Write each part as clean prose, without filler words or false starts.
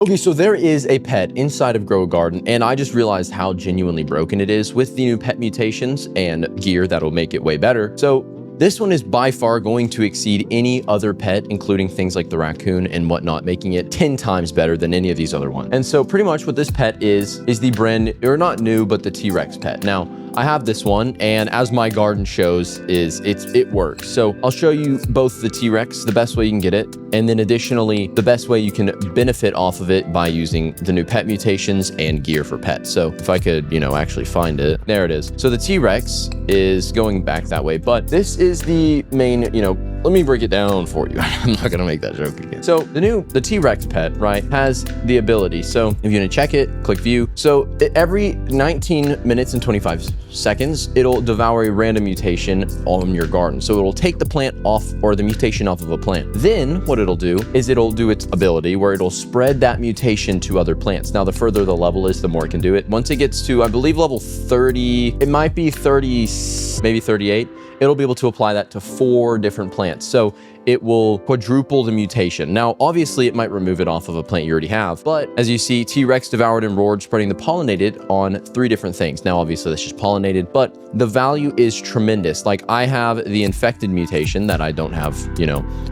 Okay, so there is a pet inside of Grow a Garden, and I just realized how genuinely broken it is with the new pet mutations and gear that'll make it way better. So this one is by far going to exceed any other pet, including things like the raccoon and whatnot, making it 10 times better than any of these other ones. And so pretty much what this pet is the brand, or not new, but the T-Rex pet. Now, I have this one, and as my garden shows, it works. So I'll show you both the T-Rex, the best way you can get it, and then additionally, the best way you can benefit off of it by using the new pet mutations and gear for pets. So if I could, actually find it, there it is. So the T-Rex is going back that way, but this is the main, let me break it down for you. I'm not gonna make that joke again. So the T-Rex pet, right, has the ability. So if you're gonna check it, click view. So every 19 minutes and 25 seconds, it'll devour a random mutation on your garden. So it'll take the plant off, or the mutation off of a plant. Then what it'll do is it'll do its ability where it'll spread that mutation to other plants. Now, the further the level is, the more it can do it. Once it gets to, I believe, level 30, it might be 30, maybe 38, it'll be able to apply that to 4 different plants. So it will quadruple the mutation. Now, obviously, it might remove it off of a plant you already have, but as you see, T-Rex devoured and roared, spreading the pollinated on 3 different things. Now, obviously, that's just pollinated, but the value is tremendous. Like, I have the infected mutation that I don't have,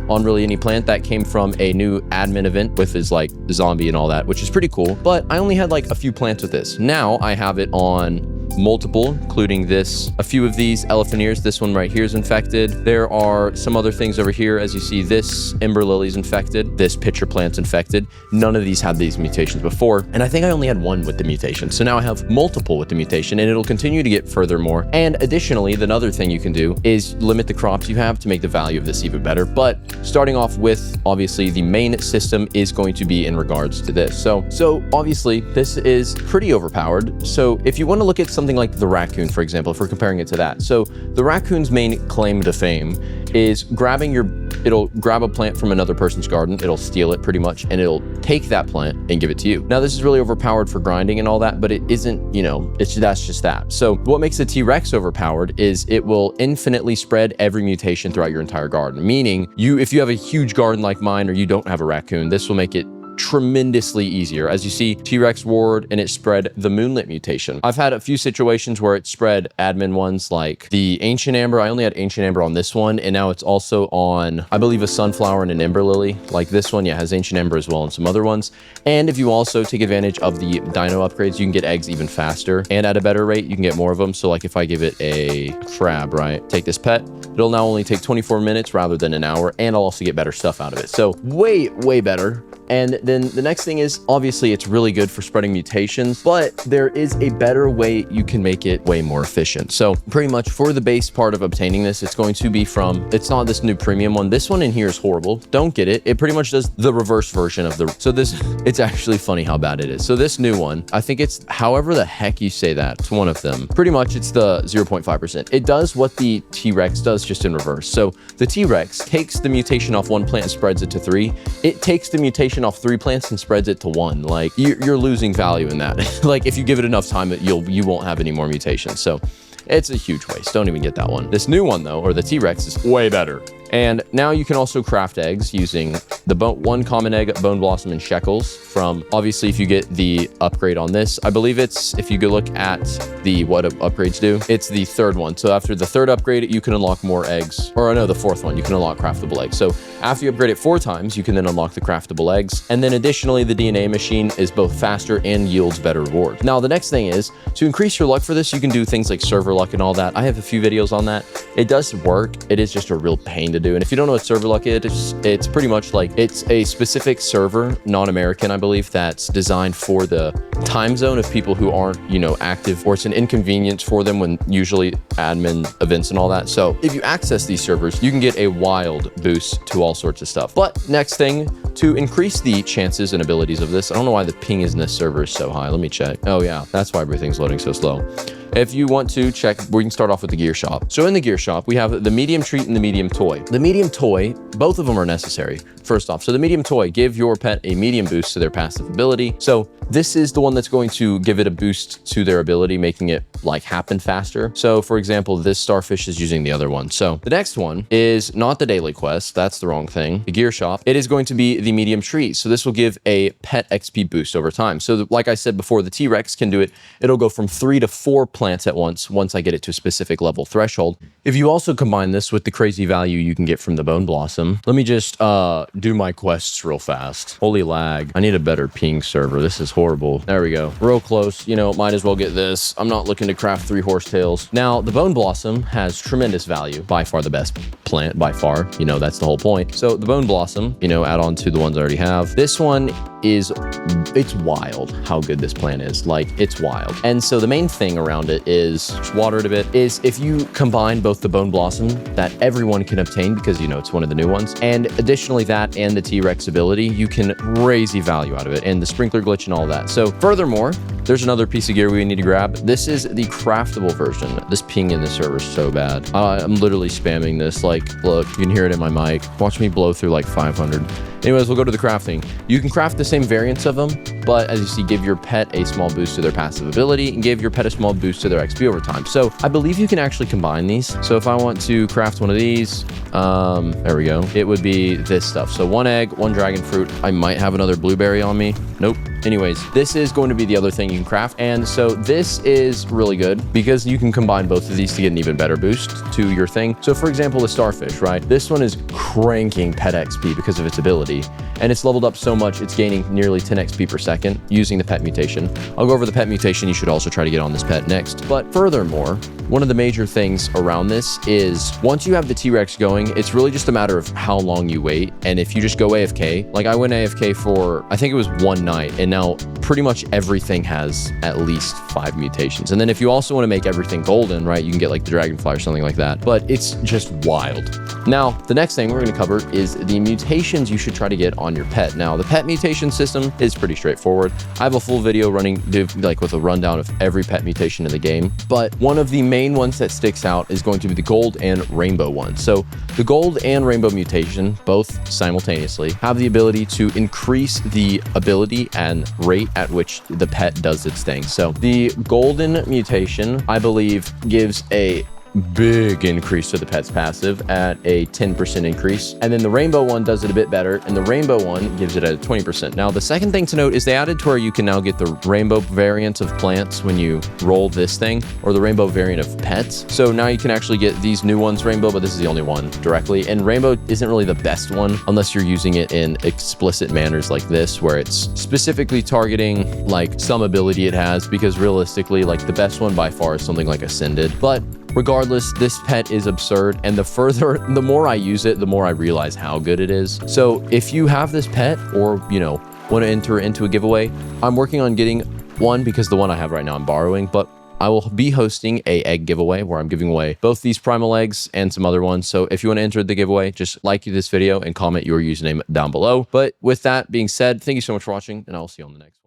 on really any plant. That came from a new admin event with his, zombie and all that, which is pretty cool, but I only had, a few plants with this. Now, I have it on multiple, including this, a few of these elephant ears. This one right here is infected. There are some other things over here. As you see, this ember lily's infected. This pitcher plant's infected. None of these had these mutations before. And I think I only had one with the mutation. So now I have multiple with the mutation, and it'll continue to get furthermore. And additionally, the other thing you can do is limit the crops you have to make the value of this even better. But starting off with, obviously, the main system is going to be in regards to this. So obviously, this is pretty overpowered. So if you want to look at something like the raccoon, for example, if we're comparing it to that. So the raccoon's main claim to fame is it'll grab a plant from another person's garden, it'll steal it pretty much, and it'll take that plant and give it to you. Now, this is really overpowered for grinding and all that, but it isn't, that's just that. So what makes the T-Rex overpowered is it will infinitely spread every mutation throughout your entire garden. Meaning, if you have a huge garden like mine, or you don't have a raccoon, this will make it tremendously easier. As you see, T-Rex roared and it spread the moonlit mutation. I've had a few situations where it spread admin ones like the ancient amber. I only had ancient amber on this one, and now it's also on, I believe, a sunflower and an ember lily. Like this one, has ancient amber as well, and some other ones. And if you also take advantage of the dino upgrades, you can get eggs even faster and at a better rate. You can get more of them. So like if I give it a crab, right, take this pet, it'll now only take 24 minutes rather than an hour, and I'll also get better stuff out of it. So way better. And then the next thing is, obviously, it's really good for spreading mutations, but there is a better way you can make it way more efficient. So pretty much for the base part of obtaining this, it's going to be it's not this new premium one. This one in here is horrible. Don't get it. It pretty much does the reverse version of it's actually funny how bad it is. So this new one, I think it's however the heck you say that. It's one of them. Pretty much it's the 0.5%. It does what the T-Rex does, just in reverse. So the T-Rex takes the mutation off 1 plant and spreads it to 3. It takes the mutation off 3 plants and spreads it to 1. Like you're losing value in that. Like if you give it enough time, you won't have any more mutations. So it's a huge waste. Don't even get that one. This new one though, or the T-Rex, is way better. And now you can also craft eggs using the 1 common egg, bone blossom, and shekels from, obviously, if you get the upgrade on this, I believe if you go look at what upgrades do, it's the 3rd one. So after the 3rd upgrade, you can unlock more eggs, or no, the 4th one, you can unlock craftable eggs. So after you upgrade it 4 times, you can then unlock the craftable eggs. And then additionally, the DNA machine is both faster and yields better rewards. Now, the next thing is, to increase your luck for this, you can do things like server luck and all that. I have a few videos on that. It does work. It is just a real pain to do. And if you don't know what server luck is, it's pretty much like it's a specific server, non-American, I believe, that's designed for the time zone of people who aren't, active, or it's an inconvenience for them when usually admin events and all that. So if you access these servers, you can get a wild boost to all sorts of stuff. But next thing, to increase the chances and abilities of this, I don't know why the ping in this server is so high. Let me check. Oh yeah, that's why everything's loading so slow. if you want to check, we can start off with the gear shop. So in the gear shop, we have the medium treat and the medium toy. The medium toy, both of them are necessary, first off. So the medium toy, give your pet a medium boost to their passive ability. So this is the one that's going to give it a boost to their ability, making it like happen faster. So for example, this starfish is using the other one. So the next one is not the daily quest. That's the wrong thing. The gear shop, it is going to be the medium treat. So this will give a pet XP boost over time. So like I said before, the T-Rex can do it. It'll go from 3 to 4 plants at once I get it to a specific level threshold. If you also combine this with the crazy value you can get from the Bone Blossom, let me just do my quests real fast. Holy lag. I need a better ping server. This is horrible. There we go. Real close. You know, might as well get this. I'm not looking to craft 3 horsetails. Now, the Bone Blossom has tremendous value. By far the best plant, by far. You know, that's the whole point. So the Bone Blossom, you know, add on to the ones I already have. This one is, it's wild how good this plant is. Like, it's wild. And so the main thing around it is, just water it a bit, is if you combine both the Bone Blossom that everyone can obtain because, you know, it's one of the new ones, and additionally that and the T-Rex ability, you can crazy value out of it, and the sprinkler glitch and all that. So furthermore, there's another piece of gear we need to grab. This is the craftable version. This ping in the server is so bad. I'm literally spamming this. Like, look, you can hear it in my mic. Watch me blow through like 500. Anyways, we'll go to the crafting. You can craft the same variants of them, but as you see, give your pet a small boost to their passive ability and give your pet a small boost to their XP over time. So I believe you can actually combine these. So if I want to craft one of these, there we go. It would be this stuff. So 1 egg, 1 dragon fruit. I might have another blueberry on me. Nope. Anyways, this is going to be the other thing you can craft. And so this is really good because you can combine both of these to get an even better boost to your thing. So for example, the starfish, right? This one is cranking pet XP because of its ability. And it's leveled up so much, it's gaining nearly 10 XP per second using the pet mutation. I'll go over the pet mutation. You should also try to get on this pet next. But furthermore, one of the major things around this is once you have the T-Rex going, it's really just a matter of how long you wait. And if you just go AFK, like I went AFK for, I think it was 1 night, and now pretty much everything has at least 5 mutations. And then if you also want to make everything golden, right, you can get like the dragonfly or something like that. But it's just wild. Now, the next thing we're going to cover is the mutations you should try to get on your pet. Now, the pet mutation system is pretty straightforward. I have a full video running like with a rundown of every pet mutation in the game. But one of the main ones that sticks out is going to be the gold and rainbow one. So the gold and rainbow mutation, both simultaneously, have the ability to increase the ability and rate at which the pet does its thing. So the golden mutation, I believe, gives a big increase to the pet's passive at a 10% increase. And then the rainbow one does it a bit better, and the rainbow one gives it a 20%. Now, the second thing to note is they added to where you can now get the rainbow variant of plants when you roll this thing, or the rainbow variant of pets. So now you can actually get these new ones rainbow, but this is the only one directly. And rainbow isn't really the best one unless you're using it in explicit manners like this, where it's specifically targeting like some ability it has, because realistically, like the best one by far is something like Ascended. But regardless, this pet is absurd, and the more I use it, the more I realize how good it is. So if you have this pet, or, you know, want to enter into a giveaway, I'm working on getting one because the one I have right now I'm borrowing, but I will be hosting a egg giveaway where I'm giving away both these primal eggs and some other ones. So if you want to enter the giveaway, just like this video and comment your username down below. But with that being said, thank you so much for watching, and I'll see you on the next.